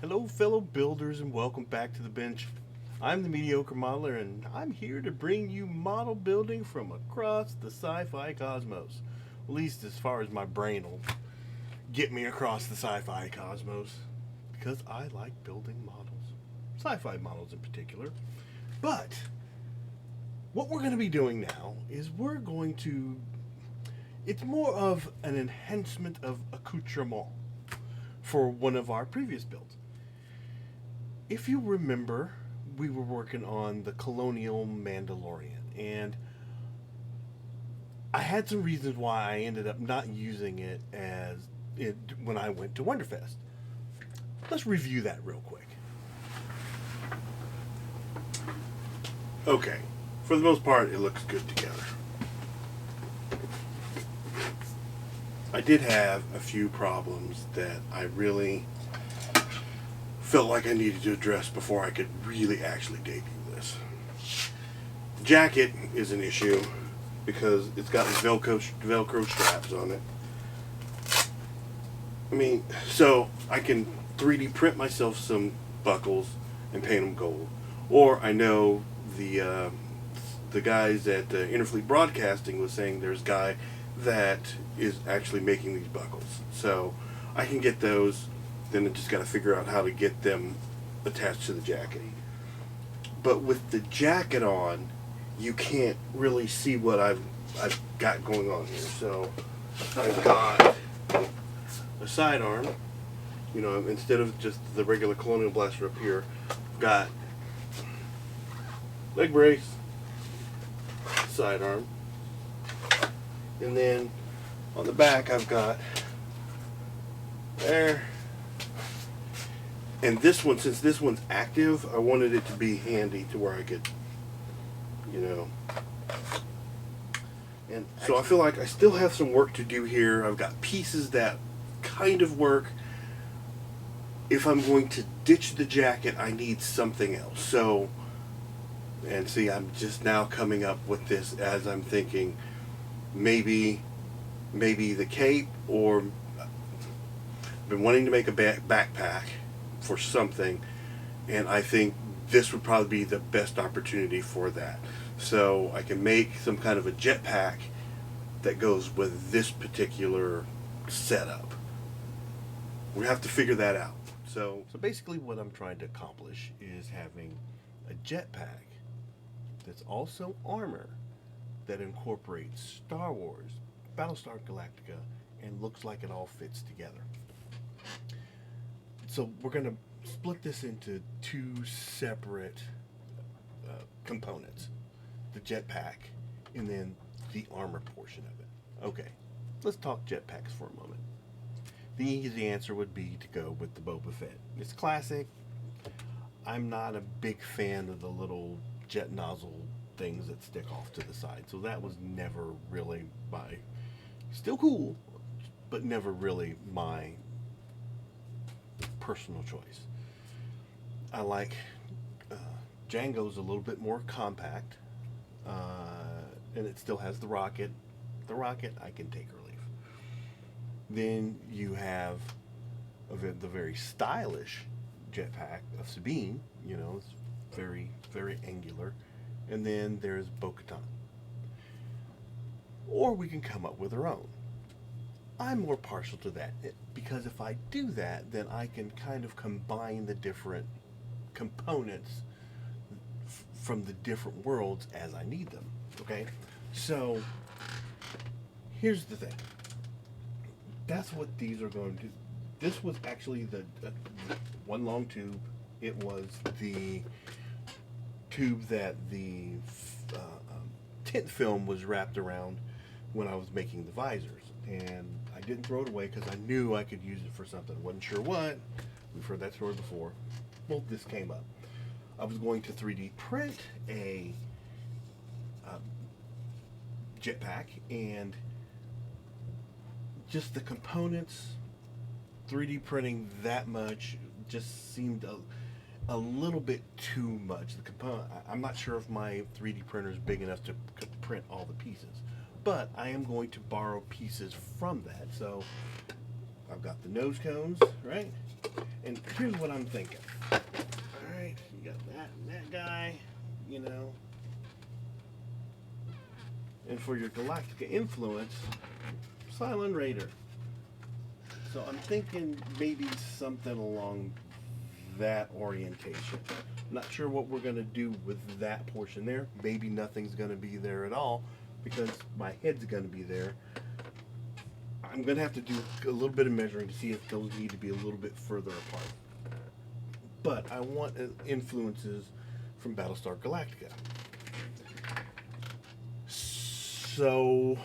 Hello, fellow builders, and welcome back to the bench. I'm the Mediocre Modeler, and I'm here to bring you model building from across the sci-fi cosmos. At least as far as my brain will get me across the sci-fi cosmos, because I like building models, sci-fi models in particular. But what we're going to be doing now is it's more of an enhancement of accoutrement for one of our previous builds. If you remember, we were working on the Colonial Mandalorian, and I had some reasons why I ended up not using it when I went to Wonderfest. Let's review that real quick. Okay, for the most part, it looks good together. I did have a few problems that I really felt like I needed to address before I could really actually debut this. The jacket is an issue because it's got Velcro straps on it. So I can 3D print myself some buckles and paint them gold. Or I know the guys at Interfleet Broadcasting was saying there's a guy that is actually making these buckles. So I can get those. Then I just got to figure out how to get them attached to the jacket. But with the jacket on, you can't really see what I've got going on here. So I've got a sidearm. Instead of just the regular Colonial blaster up here, I've got leg brace, sidearm, and then on the back I've got there. And this one, since this one's active, I wanted it to be handy to where I could, And so I feel like I still have some work to do here. I've got pieces that kind of work. If I'm going to ditch the jacket, I need something else. So, and see, I'm just now coming up with this as I'm thinking, maybe the cape, or I've been wanting to make a backpack for something, and I think this would probably be the best opportunity for that. So I can make some kind of a jetpack that goes with this particular setup. We have to figure that out. So basically what I'm trying to accomplish is having a jetpack that's also armor that incorporates Star Wars, Battlestar Galactica, and looks like it all fits together. So we're going to split this into two separate components. The jetpack and then the armor portion of it. Okay, let's talk jetpacks for a moment. The easy answer would be to go with the Boba Fett. It's classic. I'm not a big fan of the little jet nozzle things that stick off to the side, so that was never really still cool, but never really my personal choice. I like Django's a little bit more compact, and it still has the rocket. The rocket I can take or leave. Then you have the very stylish jetpack of Sabine. It's very, very angular. And then there's Bo-Katan. Or we can come up with our own. I'm more partial to that, because if I do that, then I can kind of combine the different components from the different worlds as I need them. Okay? So, here's the thing. That's what these are going to do. This was actually the one long tube. It was the tube that the tint film was wrapped around when I was making the visors. And I didn't throw it away because I knew I could use it for something. Wasn't sure what. We've heard that story before. Well, this came up. I was going to 3D print a jetpack, and just the components, 3D printing that much just seemed a little bit too much. The component, I'm not sure if my 3D printer is big enough to print all the pieces, but I am going to borrow pieces from that. So I've got the nose cones, right? And here's what I'm thinking. Alright, you got that and that guy, you know. And for your Galactica influence, Silent Raider. So I'm thinking maybe something along that orientation. Not sure what we're going to do with that portion there. Maybe nothing's going to be there at all because my head's going to be there. I'm going to have to do a little bit of measuring to see if those need to be a little bit further apart. But I want influences from Battlestar Galactica. So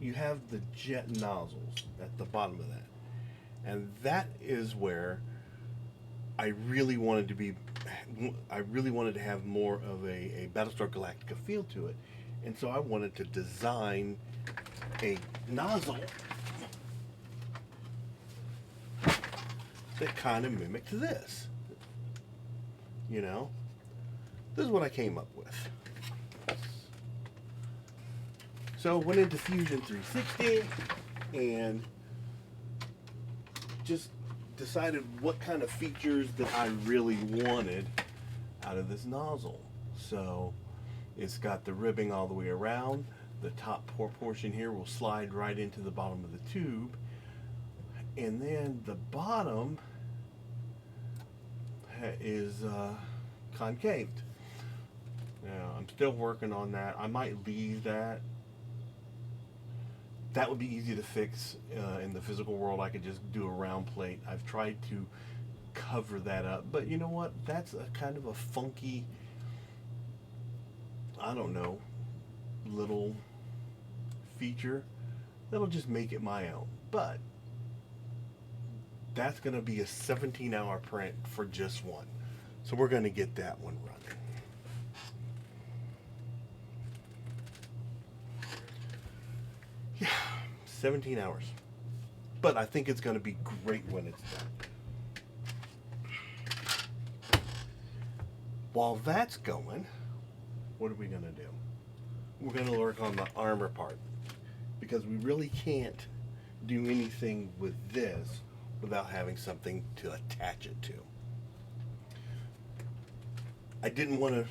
you have the jet nozzles at the bottom of that. And that is where I really wanted to have more of a Battlestar Galactica feel to it. And so I wanted to design a nozzle that kind of mimicked this. You know? This is what I came up with. So went into Fusion 360 and just decided what kind of features that I really wanted out of this nozzle. So it's got the ribbing all the way around. The top portion here will slide right into the bottom of the tube. And then the bottom is concaved. Now, I'm still working on that. I might leave that. That would be easy to fix in the physical world. I could just do a round plate. I've tried to cover that up. But you know what? That's a kind of a funky, I don't know, little feature that'll just make it my own. But that's going to be a 17-hour print for just one. So we're going to get that one running. Yeah, 17 hours. But I think it's going to be great when it's done. While that's going, what are we going to do? We're going to work on the armor part. Because we really can't do anything with this without having something to attach it to. I didn't want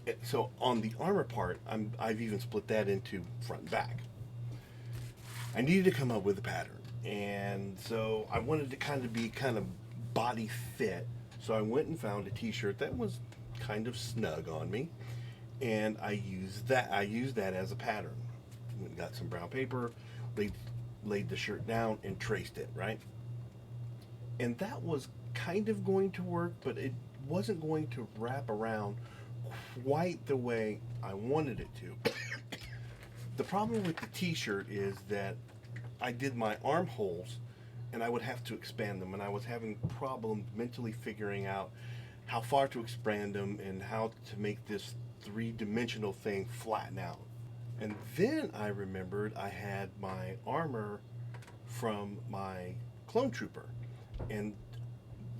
to... So on the armor part, I've even split that into front and back. I needed to come up with a pattern. And so I wanted to kind of body fit. So I went and found a t-shirt that was kind of snug on me. And I used that as a pattern. Went and got some brown paper, laid the shirt down and traced it, right? And that was kind of going to work, but it wasn't going to wrap around quite the way I wanted it to. The problem with the t-shirt is that I did my armholes and I would have to expand them, and I was having problems mentally figuring out how far to expand them and how to make this three-dimensional thing flatten out. And then I remembered I had my armor from my clone trooper, and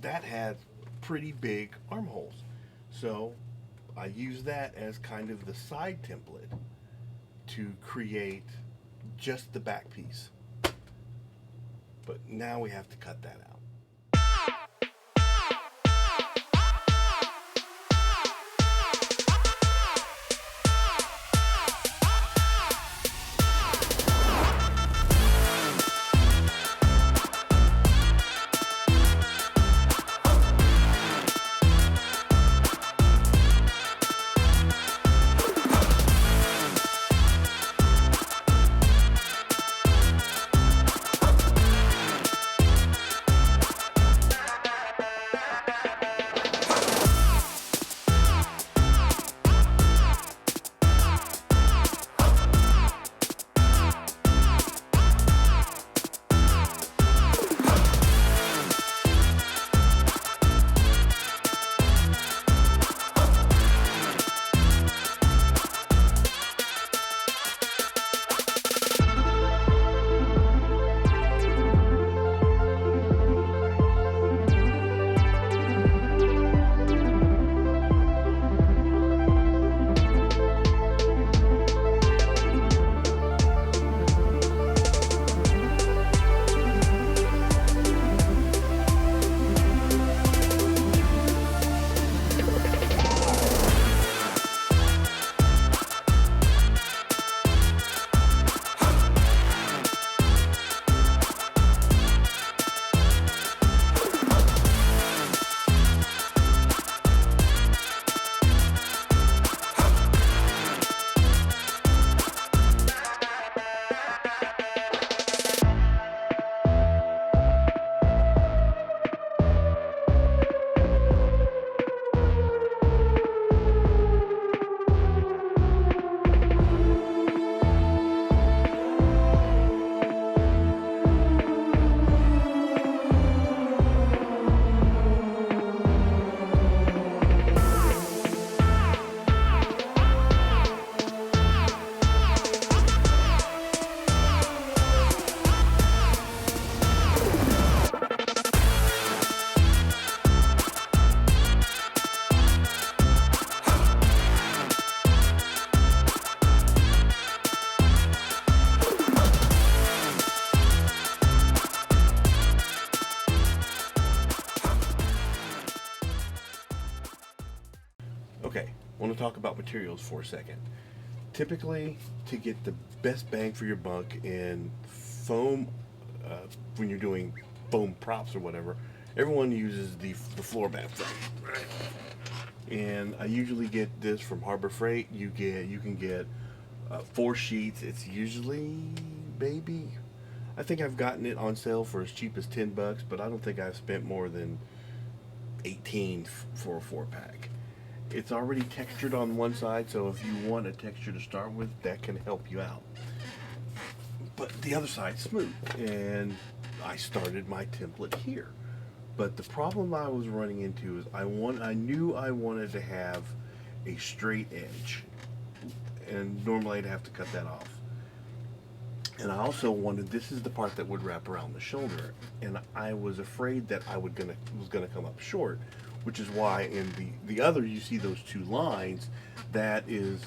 that had pretty big armholes. So I used that as kind of the side template to create just the back piece. But now we have to cut that out. talk about materials for a second. Typically, to get the best bang for your buck in foam, when you're doing foam props or whatever, everyone uses the floor mat foam, right? And I usually get this from Harbor Freight. You can get 4 sheets. It's usually maybe, I think I've gotten it on sale for as cheap as $10, but I don't think I've spent more than 18 for a 4-pack. It's already textured on one side, so if you want a texture to start with, that can help you out. But the other side's smooth, and I started my template here. But the problem I was running into is I knew I wanted to have a straight edge, and normally I'd have to cut that off. And I also wanted, this is the part that would wrap around the shoulder, and I was afraid that was gonna come up short, which is why in the other you see those 2 lines. That is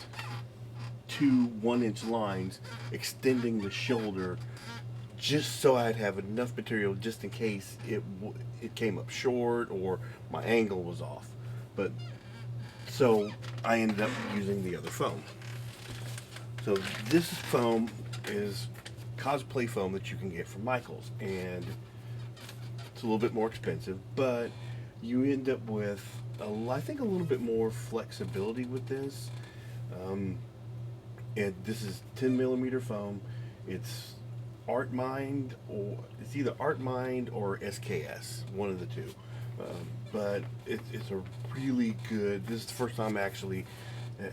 2 1-inch lines extending the shoulder, just so I'd have enough material just in case it came up short or my angle was off. But so I ended up using the other foam. So this foam is cosplay foam that you can get from Michaels, and it's a little bit more expensive, but you end up with I think a little bit more flexibility with this. And this is 10mm foam. It's it's either Art Mind or SKS, one of the two. But it's a really good. This is the first time I actually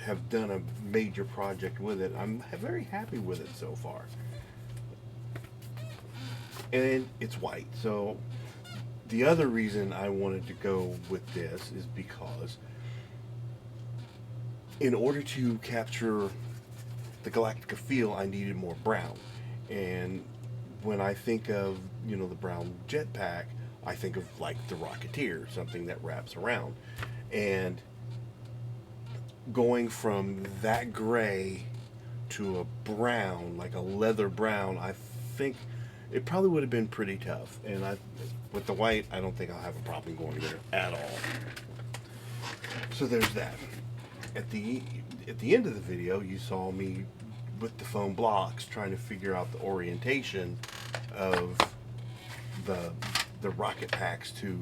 have done a major project with it. I'm very happy with it so far. And it's white. So the other reason I wanted to go with this is because in order to capture the Galactica feel, I needed more brown. And when I think of, the brown Jetpack, I think of like the Rocketeer, something that wraps around. And going from that gray to a brown, like a leather brown, I think it probably would have been pretty tough. And with the white, I don't think I'll have a problem going there at all. So there's that. At the end of the video, you saw me with the foam blocks trying to figure out the orientation of the rocket packs to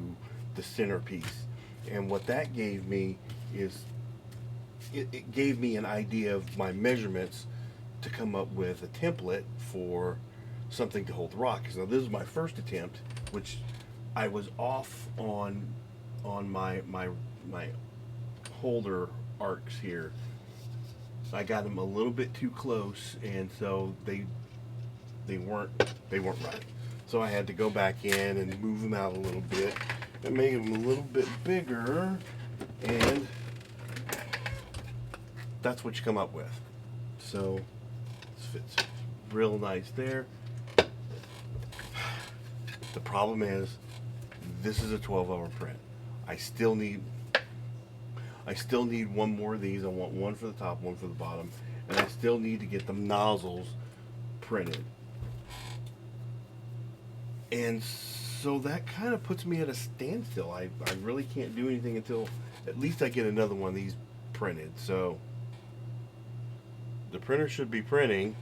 the centerpiece. And what that gave me is it gave me an idea of my measurements to come up with a template for something to hold the rockets. Now this is my first attempt, which I was off on my holder arcs here. I got them a little bit too close, and so they weren't right. So I had to go back in and move them out a little bit and make them a little bit bigger, and that's what you come up with. So this fits real nice there. The problem is this is a 12-hour print. I still need one more of these. I want one for the top, one for the bottom, and I still need to get the nozzles printed. And so that kind of puts me at a standstill. I really can't do anything until at least I get another one of these printed. So the printer should be printing.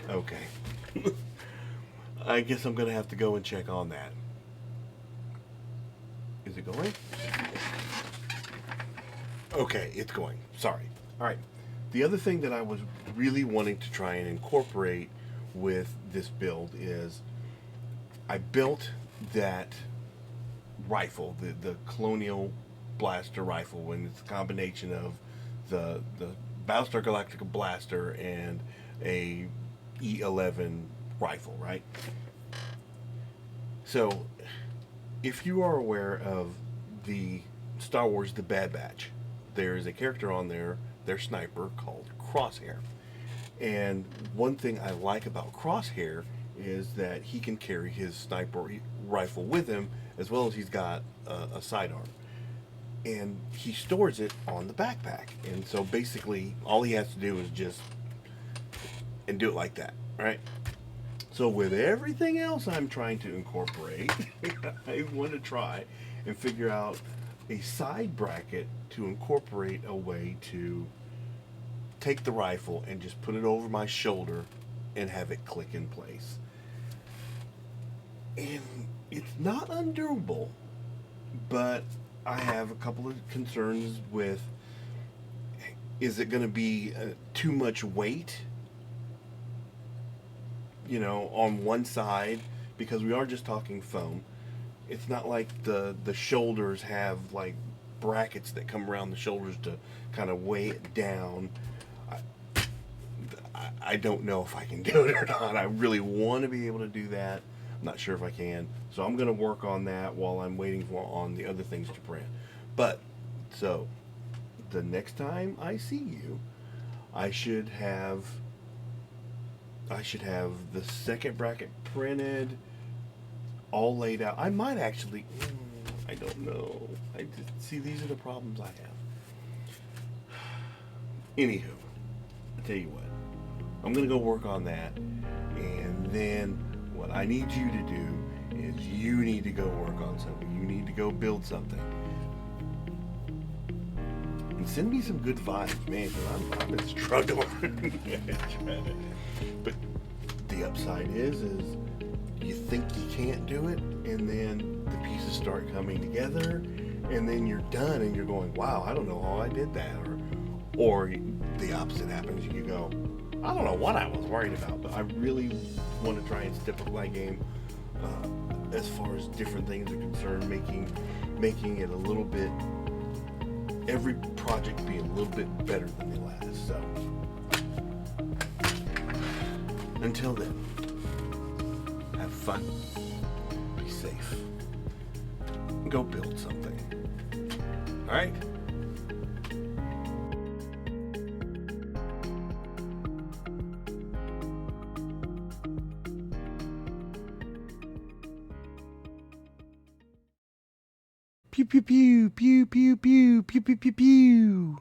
Okay. I guess I'm going to have to go and check on that. Is it going? Okay, it's going. Sorry. All right. The other thing that I was really wanting to try and incorporate with this build is I built that rifle, the Colonial blaster rifle, and it's a combination of the Battlestar Galactica blaster and a E11 rifle, right? So if you are aware of the Star Wars The Bad Batch, there is a character on there, their sniper, called Crosshair. And one thing I like about Crosshair is that he can carry his sniper rifle with him, as well as he's got a sidearm. And he stores it on the backpack. And so basically all he has to do is just do it like that, right? So with everything else I'm trying to incorporate, I want to try and figure out a side bracket to incorporate a way to take the rifle and just put it over my shoulder and have it click in place. And it's not undoable, but I have a couple of concerns with, is it going to be too much weight, on one side, because we are just talking foam. It's not like the shoulders have like brackets that come around the shoulders to kind of weigh it down. I don't know if I can do it or not. I really want to be able to do that. I'm not sure if I can. So I'm going to work on that while I'm waiting on the other things to print. But, so, the next time I see you, I should have the second bracket printed, all laid out. I might actually, I don't know. See, these are the problems I have. Anywho, I tell you what, I'm gonna go work on that, and then what I need you to do is you need to go work on something. You need to go build something, and send me some good vibes, man. Cause I've been struggling. But the upside is you think you can't do it, and then the pieces start coming together, and then you're done, and you're going, wow, I don't know how I did that, or the opposite happens. You go, I don't know what I was worried about, but I really want to try and step up my game as far as different things are concerned, making it a little bit, every project be a little bit better than the last. So until then, have fun, be safe, and go build something. All right? Pew pew pew pew pew pew pew pew pew pew.